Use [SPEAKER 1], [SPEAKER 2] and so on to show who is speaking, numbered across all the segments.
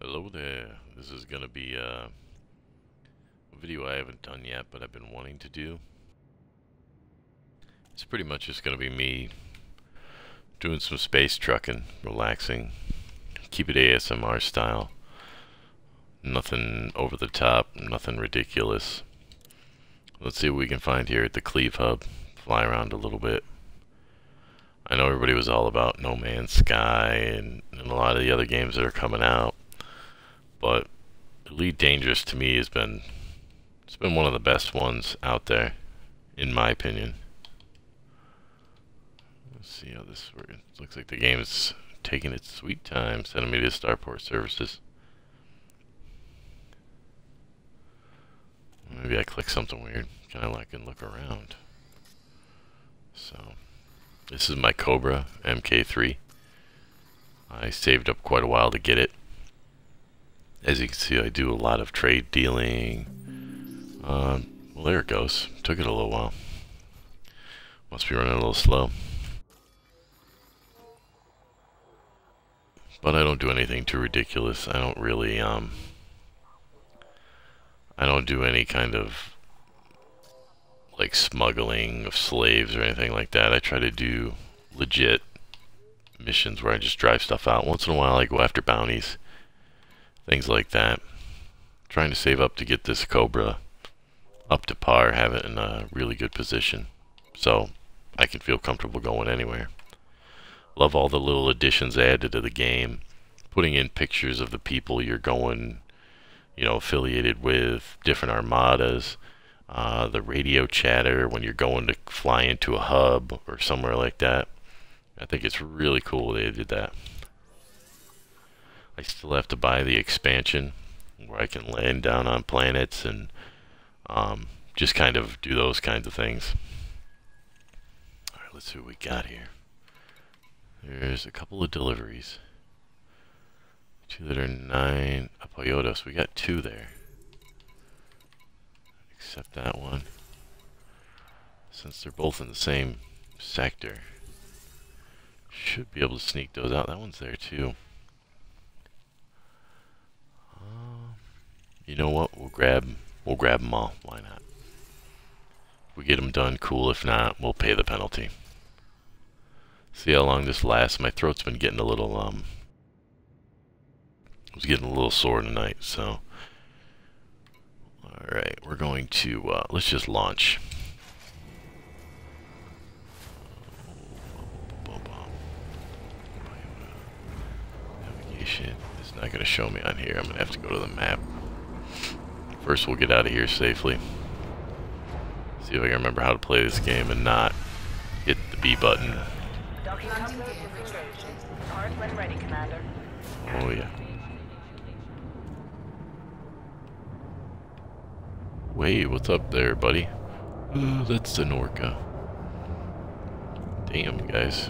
[SPEAKER 1] Hello there. This is going to be a video I haven't done yet, but I've been wanting to do. It's pretty much just going to be me doing some space trucking, relaxing, keep it ASMR style. Nothing over the top, nothing ridiculous. Let's see what we can find here at the Cleve Hub. Fly around a little bit. I know everybody was all about No Man's Sky and a lot of the other games that are coming out, but Elite Dangerous to me it's been one of the best ones out there, in my opinion. Let's see how this works. It looks like the game is taking its sweet time, sending me to Starport Services. Maybe I click something weird. Kind of like and look around. So, this is my Cobra MK3. I saved up quite a while to get it. As you can see, I do a lot of trade dealing. Well, there it goes. Took it a little while. Must be running a little slow. But I don't do anything too ridiculous. I don't really, I don't do any kind of, like, smuggling of slaves or anything like that. I try to do legit missions where I just drive stuff out. Once in a while I go after bounties. Things like that. Trying to save up to get this Cobra up to par, have it in a really good position, so I can feel comfortable going anywhere. Love all the little additions added to the game. Putting in pictures of the people you're going, affiliated with, different armadas, the radio chatter when you're going to fly into a hub or somewhere like that. I think it's really cool they did that. I still have to buy the expansion where I can land down on planets and just kind of do those kinds of things. Alright, let's see what we got here. There's a couple of deliveries. Two that are 9 Apoyotos. We got 2 there. Except that one. Since they're both in the same sector, should be able to sneak those out. That one's there too. You know what? We'll grab them all. Why not? If we get them done, cool. If not, we'll pay the penalty. See how long this lasts. My throat's been getting a little I was getting a little sore tonight, so. Alright, we're going to let's just launch. Navigation is not going to show me on here. I'm going to have to go to the map. First, we'll get out of here safely. See if I can remember how to play this game and not hit the B button. Oh yeah. Wait, what's up there, buddy? Ooh, that's the Norca. Damn, guys.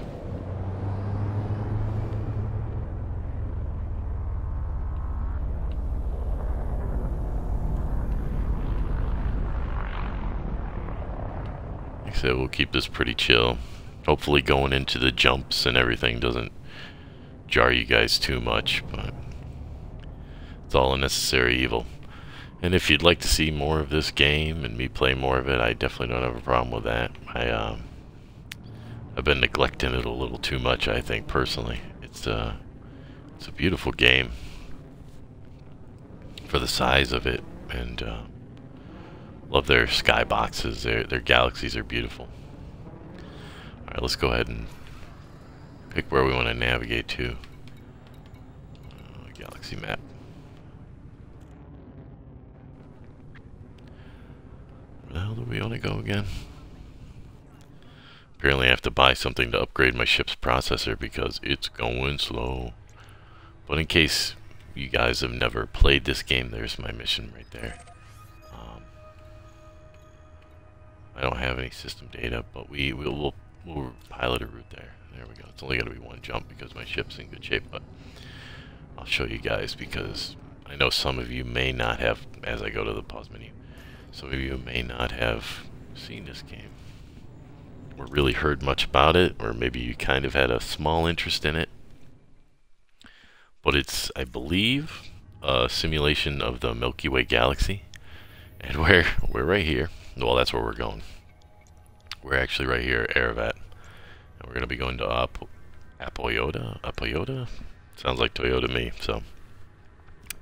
[SPEAKER 1] Like I said, we'll keep this pretty chill. Hopefully going into the jumps and everything doesn't jar you guys too much, but it's all a necessary evil. And if you'd like to see more of this game and me play more of it, I definitely don't have a problem with that. I've been neglecting it a little too much, I think, personally. It's a beautiful game for the size of it, and love their skyboxes. Their galaxies are beautiful. Alright, let's go ahead and pick where we want to navigate to. Galaxy map. Where the hell do we want to go again? Apparently I have to buy something to upgrade my ship's processor because it's going slow. But in case you guys have never played this game, there's my mission right there. I don't have any system data, but we'll pilot a route there. There we go. It's only got to be one jump because my ship's in good shape, but I'll show you guys because I know some of you may not have, as I go to the pause menu, some of you may not have seen this game or really heard much about it, or maybe you kind of had a small interest in it. But it's, I believe, a simulation of the Milky Way galaxy, and we're right here. Well, that's where we're going. We're actually right here at Aravat, and we're gonna be going to Apoyota. Sounds like Toyota to me. So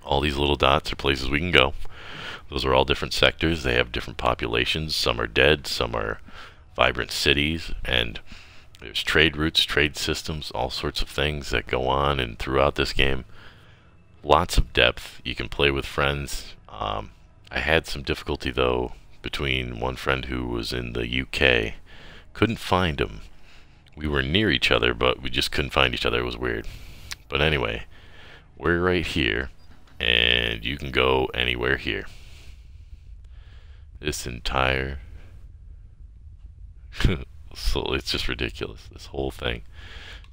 [SPEAKER 1] all these little dots are places we can go. Those are all different sectors. They have different populations. Some are dead, some are vibrant cities, and there's trade routes, trade systems, all sorts of things that go on and throughout this game. Lots of depth. You can play with friends. I had some difficulty though between one friend who was in the UK. Couldn't find him. We were near each other, but we just couldn't find each other. It was weird. But anyway, we're right here, and you can go anywhere here. This entire so it's just ridiculous, this whole thing,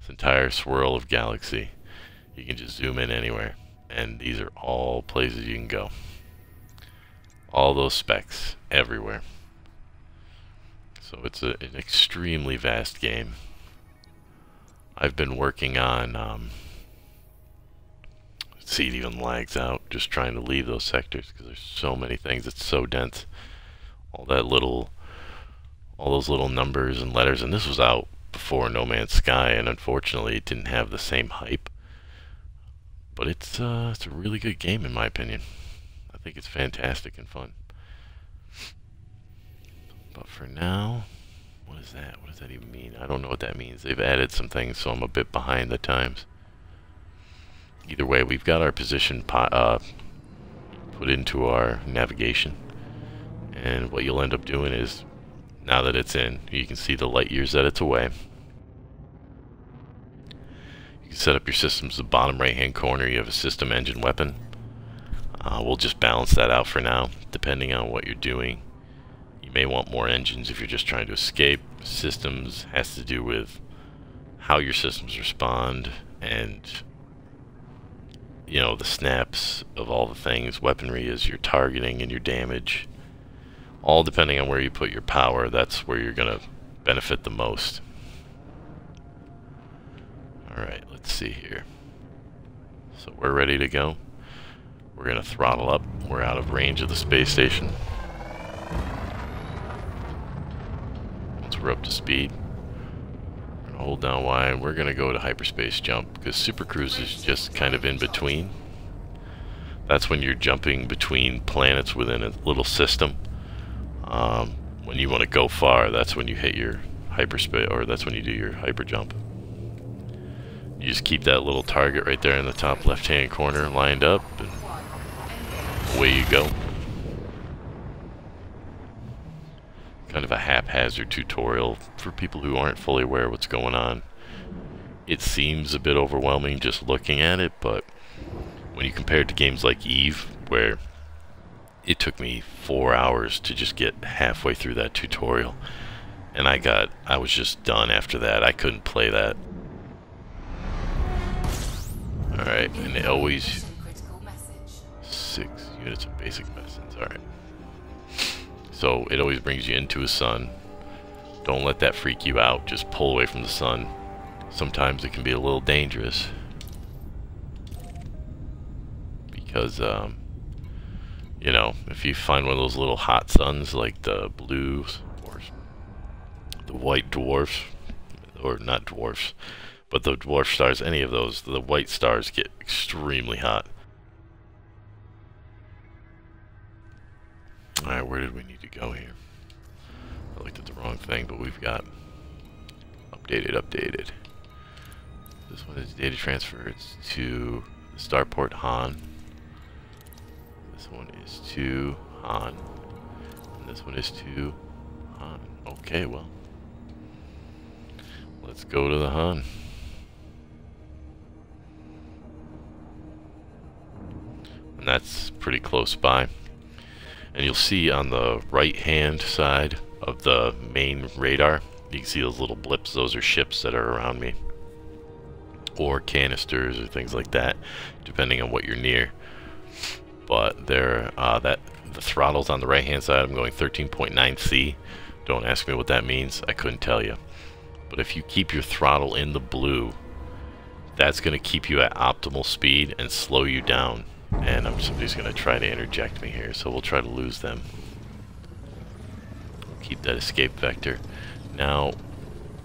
[SPEAKER 1] this entire swirl of galaxy. You can just zoom in anywhere, and these are all places you can go. All those specks everywhere. So it's an extremely vast game. I've been working on see, it even lags out just trying to leave those sectors because there's so many things. It's so dense. All those little numbers and letters, and this was out before No Man's Sky, and unfortunately it didn't have the same hype. But it's a really good game in my opinion. I think it's fantastic and fun. But for now, what is that? What does that even mean? I don't know what that means. They've added some things, so I'm a bit behind the times. Either way, we've got our position put into our navigation. And what you'll end up doing is, now that it's in, you can see the light years that it's away. You can set up your systems. The bottom right hand corner, you have a system engine weapon. We'll just balance that out for now, depending on what you're doing. You may want more engines if you're just trying to escape. Systems has to do with how your systems respond and, you know, the snaps of all the things. Weaponry is your targeting and your damage. All depending on where you put your power, that's where you're going to benefit the most. Alright, let's see here. So we're ready to go. We're going to throttle up. We're out of range of the space station. Once we're up to speed, we're going to hold down Y, and we're going to go to hyperspace jump, because Super Cruise is just kind of in between. That's when you're jumping between planets within a little system. When you want to go far, that's when you hit your hyperspace, or that's when you do your hyper jump. You just keep that little target right there in the top left hand corner lined up, and away you go. Kind of a haphazard tutorial for people who aren't fully aware of what's going on. It seems a bit overwhelming just looking at it, but when you compare it to games like Eve, where it took me 4 hours to just get halfway through that tutorial, and I was just done after that. I couldn't play that. Alright, and it always 6 units of basic medicines. Alright. So it always brings you into a sun. Don't let that freak you out. Just pull away from the sun. Sometimes it can be a little dangerous. Because, you know, if you find one of those little hot suns like the blues or the white dwarfs, or not dwarfs, but the dwarf stars, any of those, the white stars get extremely hot. Alright, where did we need to go here? I looked at the wrong thing, but we've got updated. This one is data transfer. It's to the starport Han. This one is to Han. And this one is to Han. Okay, well, let's go to the Han. And that's pretty close by. And you'll see on the right hand side of the main radar, you can see those little blips. Those are ships that are around me, or canisters or things like that, depending on what you're near. But they're the throttle's on the right hand side. I'm going 13.9C. Don't ask me what that means, I couldn't tell you. But if you keep your throttle in the blue, that's going to keep you at optimal speed and slow you down And somebody's going to try to interject me here, so we'll try to lose them. Keep that escape vector. Now,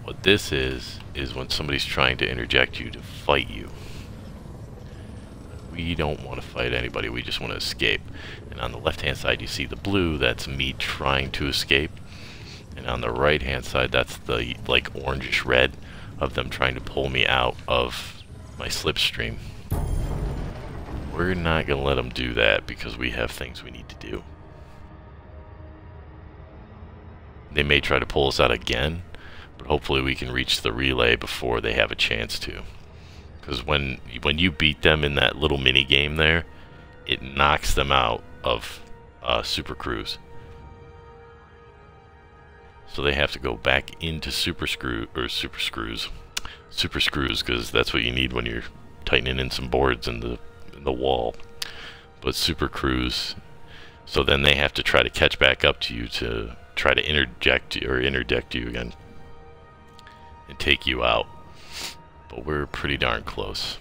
[SPEAKER 1] what this is when somebody's trying to interject you to fight you. We don't want to fight anybody, we just want to escape. And on the left-hand side, you see the blue, that's me trying to escape. And on the right-hand side, that's the, like, orangish red of them trying to pull me out of my slipstream. We're not going to let them do that because we have things we need to do. They may try to pull us out again, but hopefully we can reach the relay before they have a chance to. Because when you beat them in that little mini game there, it knocks them out of Super Cruise. So they have to go back into Super Screws, because that's what you need when you're tightening in some boards in the wall. But Super Cruise, so then they have to try to catch back up to you to try to interject you again and take you out. But we're pretty darn close.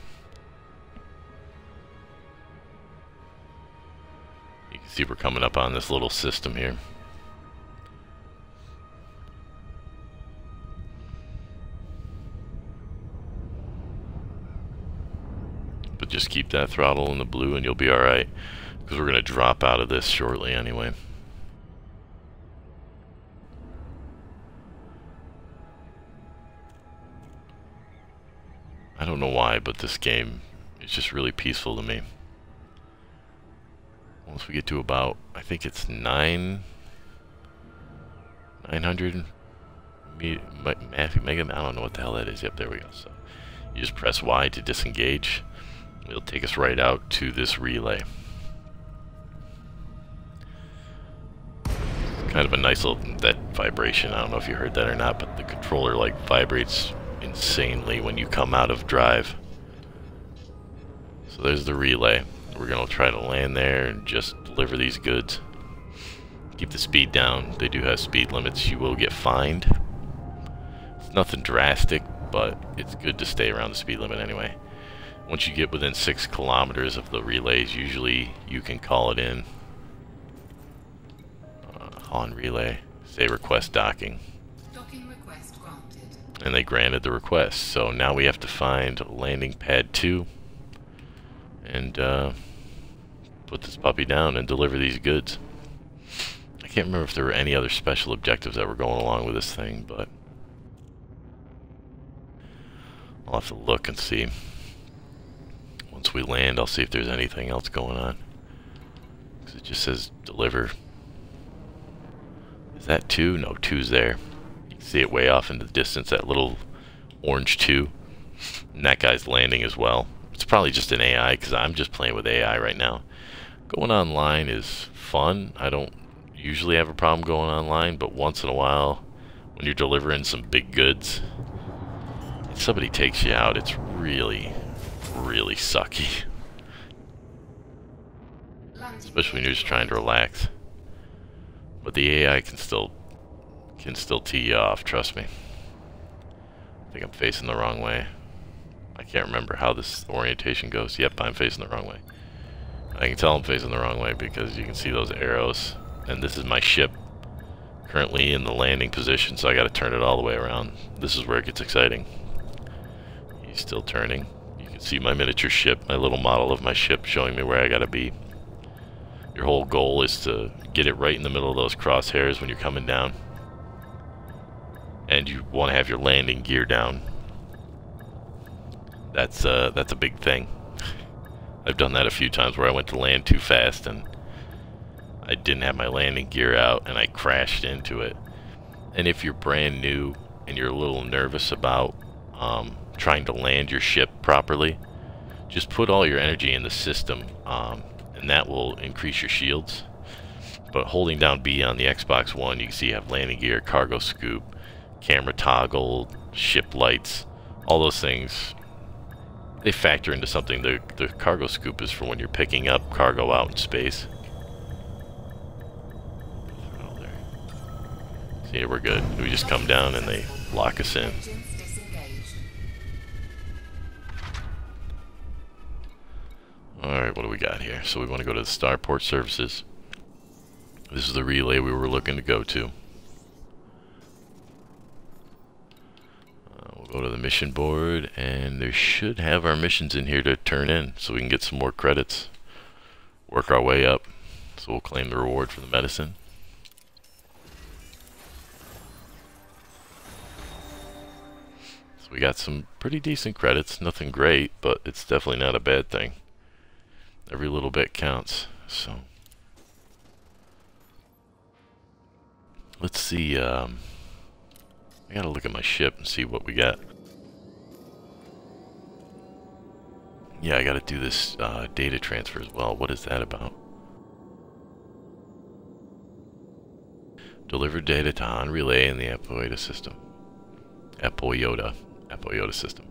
[SPEAKER 1] You can see we're coming up on this little system here. But just keep that throttle in the blue and you'll be alright, because we're going to drop out of this shortly anyway. I don't know why, but this game is just really peaceful to me. Once we get to about, I think it's 900 mega, I don't know what the hell that is. Yep, there we go. So you just press Y to disengage. It'll take us right out to this relay. Kind of a nice little, that vibration, I don't know if you heard that or not, but the controller like vibrates insanely when you come out of drive. So there's the relay. We're going to try to land there and just deliver these goods. Keep the speed down. They do have speed limits. You will get fined. It's nothing drastic, but it's good to stay around the speed limit anyway. Once you get within 6 kilometers of the relays, usually you can call it in. On relay, say request docking. And they granted the request. So now we have to find landing pad 2 and put this puppy down and deliver these goods. I can't remember if there were any other special objectives that were going along with this thing, but I'll have to look and see. Once we land, I'll see if there's anything else going on. Because it just says deliver. Is that 2? No, 2's there. See it way off in the distance, that little orange 2, and that guy's landing as well. It's probably just an AI because I'm just playing with AI right now. Going online is fun. I don't usually have a problem going online, but once in a while when you're delivering some big goods and somebody takes you out, it's really sucky, especially when you're just trying to relax. But the AI can still tee you off, trust me. I think I'm facing the wrong way. I can't remember how this orientation goes. Yep, I'm facing the wrong way. I can tell I'm facing the wrong way because you can see those arrows. And this is my ship currently in the landing position, so I gotta turn it all the way around. This is where it gets exciting. He's still turning. You can see my miniature ship, my little model of my ship showing me where I gotta be. Your whole goal is to get it right in the middle of those crosshairs when you're coming down. And you want to have your landing gear down. That's a big thing. I've done that a few times where I went to land too fast and I didn't have my landing gear out and I crashed into it. And if you're brand new and you're a little nervous about trying to land your ship properly, just put all your energy in the system, and that will increase your shields. But holding down B on the Xbox One, you can see you have landing gear, cargo scoop, camera toggle, ship lights, all those things. They factor into something. The cargo scoop is for when you're picking up cargo out in space. Oh, there. See, we're good. We just come down and they lock us in. Alright, what do we got here? So we want to go to the Starport Services. This is the relay we were looking to go to. We'll go to the mission board, and they should have our missions in here to turn in so we can get some more credits. Work our way up. So we'll claim the reward for the medicine. So we got some pretty decent credits. Nothing great, but it's definitely not a bad thing. Every little bit counts. So let's see. I gotta look at my ship and see what we got. Yeah, I gotta do this data transfer as well. What is that about? Deliver data to on relay in the Apoyota system. Apoyota system.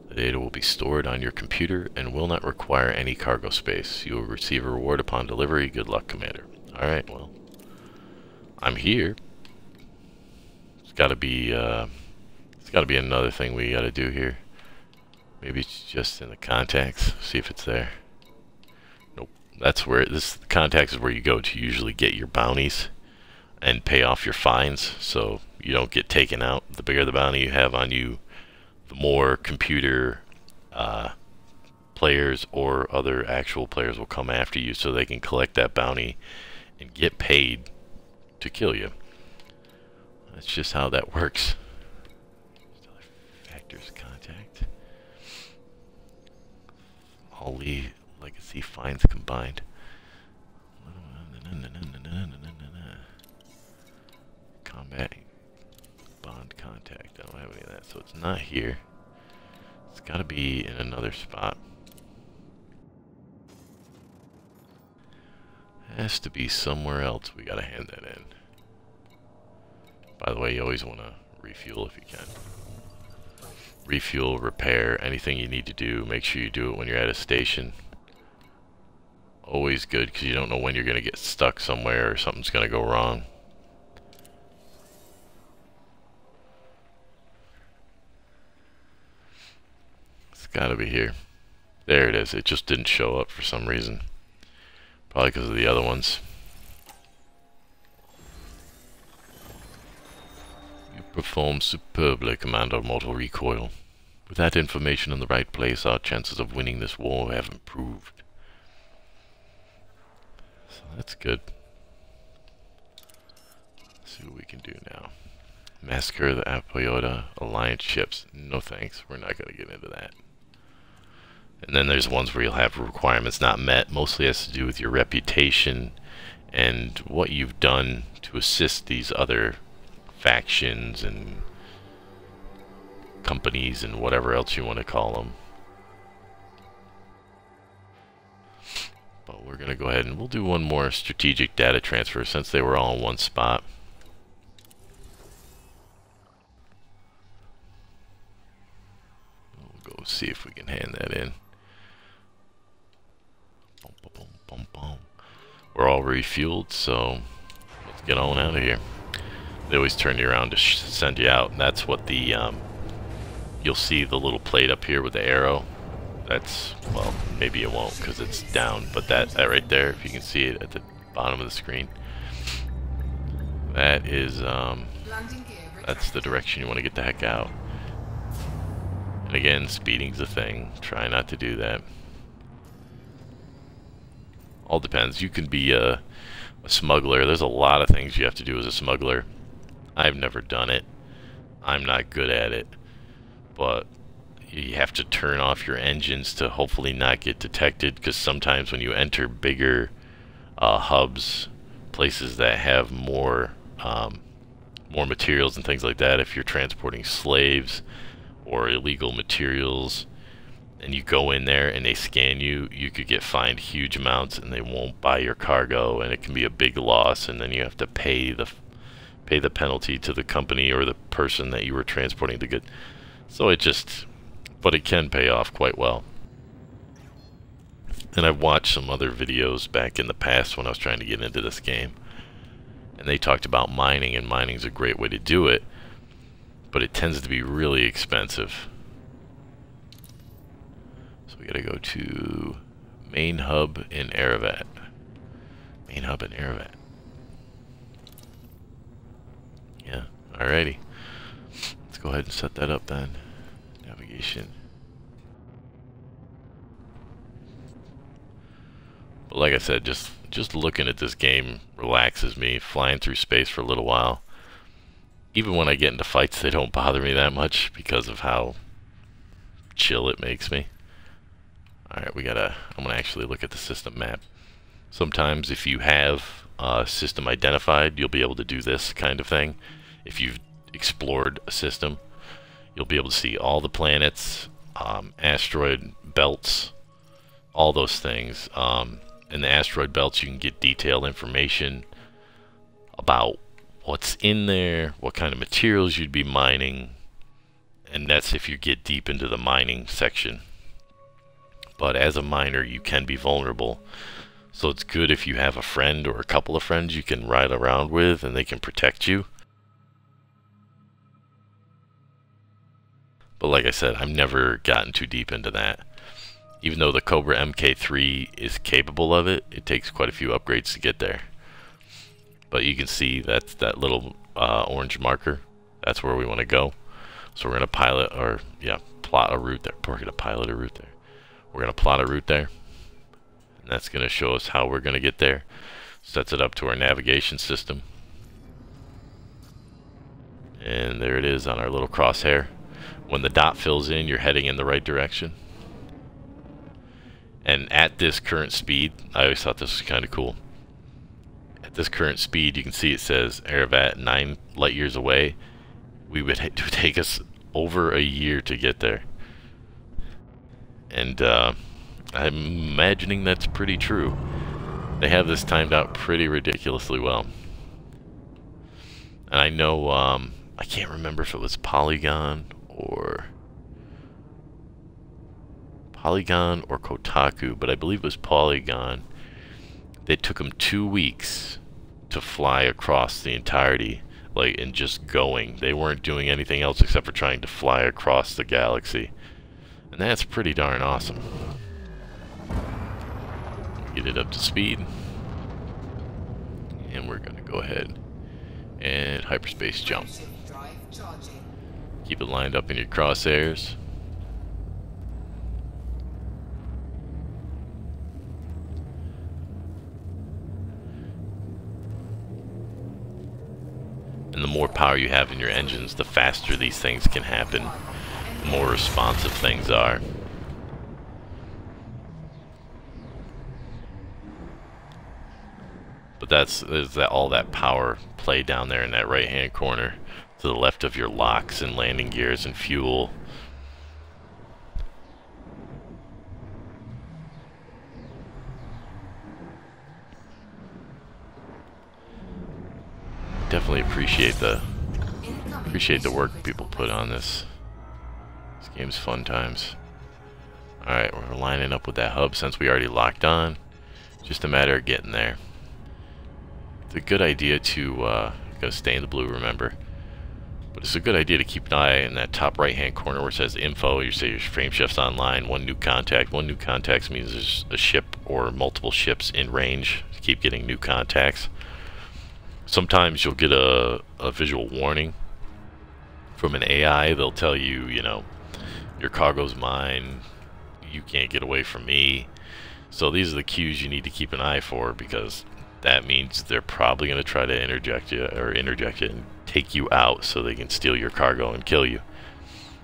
[SPEAKER 1] The data will be stored on your computer and will not require any cargo space. You will receive a reward upon delivery. Good luck, Commander. Alright, well, I'm here. It's gotta be another thing we gotta do here. Maybe it's just in the contacts. See if it's there. Nope. That's where this contacts is where you go to usually get your bounties and pay off your fines, so you don't get taken out. The bigger the bounty you have on you, the more computer players or other actual players will come after you, so they can collect that bounty and get paid to kill you. That's just how that works. Factors contact. All legacy fines combined. Combat bond contact. I don't have any of that, so it's not here. It's got to be in another spot. Has to be somewhere else. We got to hand that in. By the way, you always want to refuel if you can. Refuel, repair, anything you need to do, make sure you do it when you're at a station. Always good, because you don't know when you're going to get stuck somewhere or something's going to go wrong. It's got to be here. There it is. It just didn't show up for some reason. Probably because of the other ones. You perform superbly, Commander Mortal Recoil. With that information in the right place, our chances of winning this war have improved. So that's good. Let's see what we can do now. Massacre the Apoyota Alliance ships. No thanks. We're not going to get into that. And then there's ones where you'll have requirements not met. Mostly has to do with your reputation and what you've done to assist these other factions and companies and whatever else you want to call them. But we're going to go ahead and we'll do one more strategic data transfer since they were all in one spot. We'll go see if we can hand that in. We're all refueled, so let's get on out of here. They always turn you around to send you out, and that's what the you'll see the little plate up here with the arrow. That's, well, maybe it won't because it's down, but that right there, if you can see it at the bottom of the screen, that is that's the direction you want to get the heck out. And again, speeding's a thing. Try not to do that. All depends. You can be a smuggler. There's a lot of things you have to do as a smuggler. I've never done it. I'm not good at it. But you have to turn off your engines to hopefully not get detected, because sometimes when you enter bigger hubs, places that have more materials and things like that, if you're transporting slaves or illegal materials, and you go in there and they scan you, you could get fined huge amounts and they won't buy your cargo, and it can be a big loss, and then you have to pay the penalty to the company or the person that you were transporting the good. So but it can pay off quite well. And I've watched some other videos back in the past when I was trying to get into this game, and they talked about mining, and mining's a great way to do it, but it tends to be really expensive. We gotta go to Main hub in Aravat. Main hub in Aravat. Yeah, alrighty. Let's go ahead and set that up then. Navigation. But like I said, just looking at this game relaxes me. Flying through space for a little while. Even when I get into fights, they don't bother me that much because of how chill it makes me. Alright, I'm gonna actually look at the system map. Sometimes if you have a system identified, you'll be able to do this kind of thing. If you've explored a system, you'll be able to see all the planets, asteroid belts, all those things. In the asteroid belts, you can get detailed information about what's in there, what kind of materials you'd be mining, and that's if you get deep into the mining section. But as a miner, you can be vulnerable, so it's good if you have a friend or a couple of friends you can ride around with and they can protect you. But like I said, I've never gotten too deep into that. Even though the Cobra MK3 is capable of it, it takes quite a few upgrades to get there. But you can see that's that little orange marker. That's where we want to go. So we're going to plot a route there. We're going to pilot a route there. We're going to plot a route there. And that's going to show us how we're going to get there. Sets it up to our navigation system. And there it is on our little crosshair. When the dot fills in, you're heading in the right direction. And at this current speed, I always thought this was kind of cool. At this current speed, you can see it says Aravat 9 light years away. It would take us over a year to get there. And I'm imagining that's pretty true. They have this timed out pretty ridiculously well. And I know, I can't remember if it was Polygon or Kotaku, but I believe it was Polygon. They took them 2 weeks to fly across the entirety, like, and just going. They weren't doing anything else except for trying to fly across the galaxy. And that's pretty darn awesome. Get it up to speed. And we're going to go ahead and hyperspace jump. Keep it lined up in your crosshairs. And the more power you have in your engines, the faster these things can happen, the more responsive things are. But there's all that power play down there in that right hand corner to the left of your locks and landing gears and fuel. Definitely appreciate the work people put on this. This game's fun times. Alright, we're lining up with that hub since we already locked on. Just a matter of getting there. It's a good idea to gotta stay in the blue, remember. But it's a good idea to keep an eye in that top right hand corner where it says info. You say your frame shift's online, 1 new contact. 1 new contact means there's a ship or multiple ships in range. Keep getting new contacts. Sometimes you'll get a visual warning from an AI. They'll tell you, you know, your cargo's mine, you can't get away from me. So these are the cues you need to keep an eye for, because that means they're probably going to try to interject you and take you out so they can steal your cargo and kill you.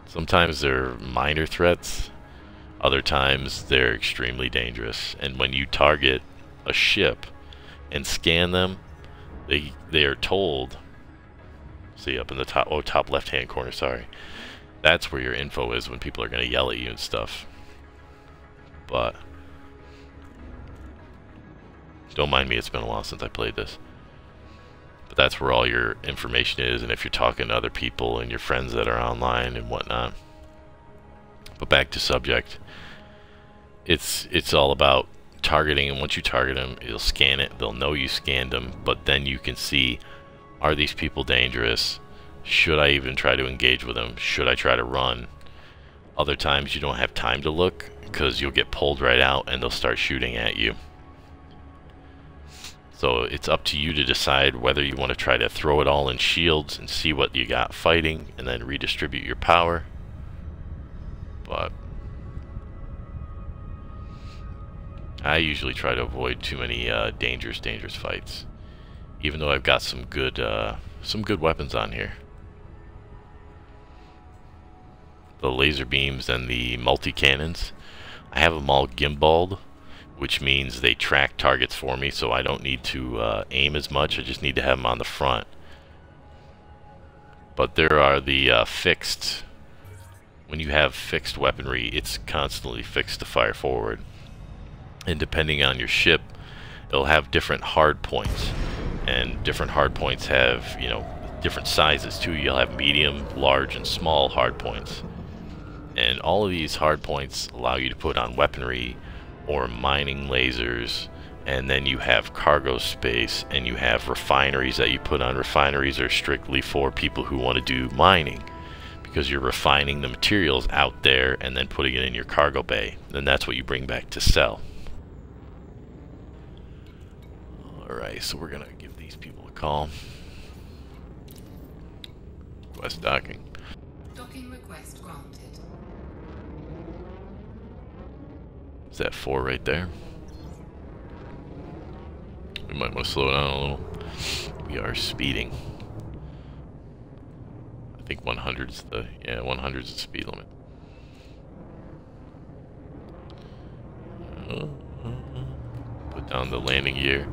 [SPEAKER 1] Sometimes they're minor threats, other times they're extremely dangerous. And when you target a ship and scan them, they are told, see up in the top left hand corner, sorry, that's where your info is when people are going to yell at you and stuff. But don't mind me, it's been a while since I played this. But that's where all your information is, and if you're talking to other people and your friends that are online and whatnot. But back to subject, it's all about targeting, and once you target them, you'll scan it, they'll know you scanned them, but then you can see, are these people dangerous? Should I even try to engage with them? Should I try to run? Other times you don't have time to look because you'll get pulled right out and they'll start shooting at you. So it's up to you to decide whether you want to try to throw it all in shields and see what you got fighting and then redistribute your power. But I usually try to avoid too many dangerous fights, even though I've got some good weapons on here. The laser beams and the multi-cannons, I have them all gimbaled, which means they track targets for me, so I don't need to aim as much. I just need to have them on the front. But there are the fixed. When you have fixed weaponry, it's constantly fixed to fire forward. And depending on your ship, it'll have different hard points. And different hard points have, you know, different sizes too. You'll have medium, large, and small hard points. And all of these hard points allow you to put on weaponry or mining lasers, and then you have cargo space, and you have refineries that you put on. Refineries are strictly for people who want to do mining, because you're refining the materials out there and then putting it in your cargo bay. Then that's what you bring back to sell. Alright, so we're gonna give these people a call. Request docking.
[SPEAKER 2] Docking request granted.
[SPEAKER 1] Is that 4 right there? We might want to slow down a little. We are speeding. I think 100 is the 100 is the speed limit. Put down the landing gear.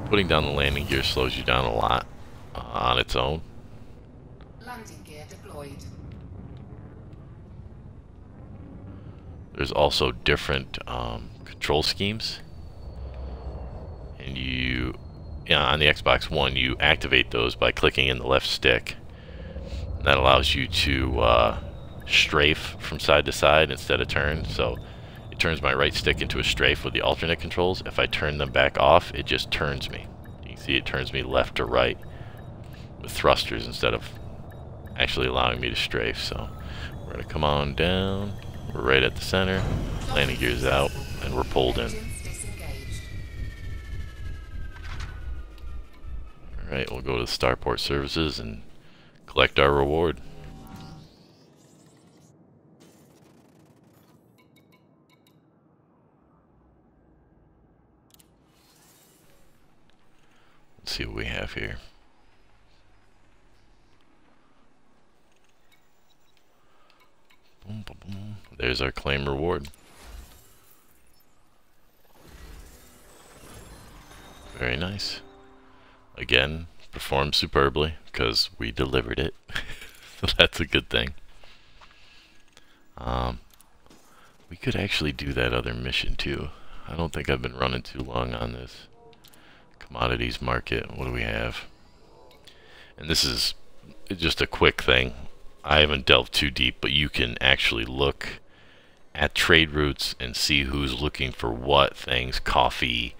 [SPEAKER 1] Putting down the landing gear slows you down a lot on its own.
[SPEAKER 2] Landing gear deployed.
[SPEAKER 1] There's also different control schemes, and on the Xbox One you activate those by clicking in the left stick. And that allows you to strafe from side to side instead of turn. So it turns my right stick into a strafe with the alternate controls. If I turn them back off, it just turns me. You can see it turns me left to right with thrusters instead of actually allowing me to strafe. So we're going to come on down. We're right at the center, landing gear's out, and we're pulled in. Alright, we'll go to the Starport Services and collect our reward. Let's see what we have here. Boom, boom, boom. There's our claim reward. Very nice. Again, performed superbly because we delivered it. So that's a good thing. We could actually do that other mission too. I don't think I've been running too long on this. Commodities market, what do we have? And this is just a quick thing. I haven't delved too deep, but you can actually look at trade routes and see who's looking for what things, coffee,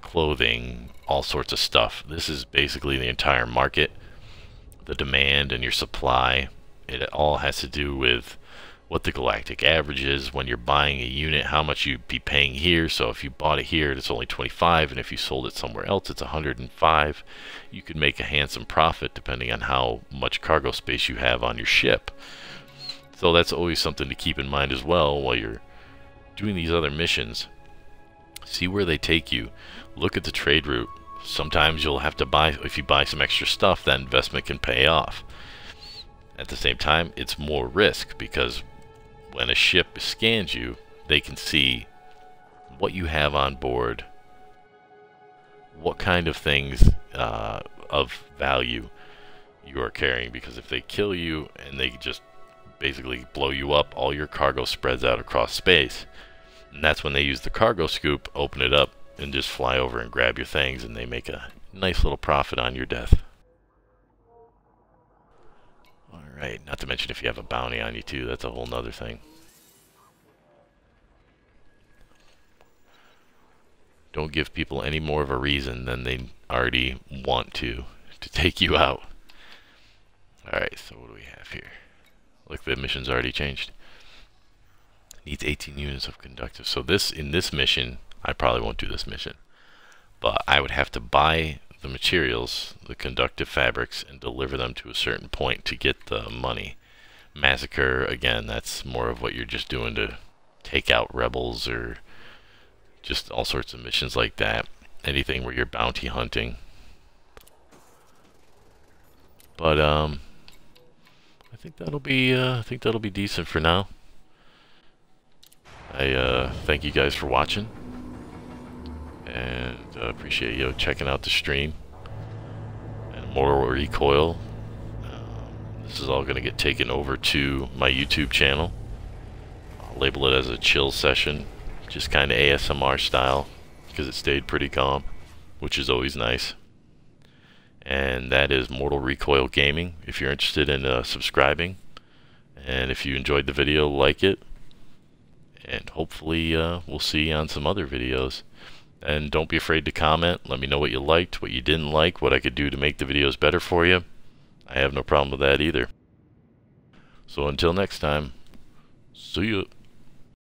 [SPEAKER 1] clothing, all sorts of stuff. This is basically the entire market, the demand and your supply. It all has to do with what the galactic average is when you're buying a unit, how much you'd be paying here. So if you bought it here, it's only 25, and if you sold it somewhere else, it's 105. You could make a handsome profit depending on how much cargo space you have on your ship. So that's always something to keep in mind as well while you're doing these other missions. See where they take you. Look at the trade route. Sometimes you'll have to buy, if you buy some extra stuff, that investment can pay off. At the same time, it's more risk because when a ship scans you, they can see what you have on board, what kind of things of value you are carrying, because if they kill you and they just basically blow you up, all your cargo spreads out across space. And that's when they use the cargo scoop, open it up, and just fly over and grab your things, and they make a nice little profit on your death. Alright, not to mention if you have a bounty on you too, that's a whole nother thing. Don't give people any more of a reason than they already want to take you out. Alright, so what do we have here? Look, the mission's already changed. Needs 18 units of conductive. So this, in this mission, I probably won't do this mission, but I would have to buy the materials, the conductive fabrics, and deliver them to a certain point to get the money. Massacre, again, that's more of what you're just doing to take out rebels or just all sorts of missions like that. Anything where you're bounty hunting. But I think that'll be decent for now. I thank you guys for watching, and appreciate you checking out the stream. And Mortal Recoil. This is all going to get taken over to my YouTube channel. I'll label it as a chill session, just kind of ASMR style, because it stayed pretty calm, which is always nice. And that is Mortal Recoil Gaming. If you're interested in subscribing, and if you enjoyed the video, like it, and hopefully we'll see you on some other videos. And don't be afraid to comment. Let me know what you liked, what you didn't like, what I could do to make the videos better for you. I have no problem with that either. So until next time, see you.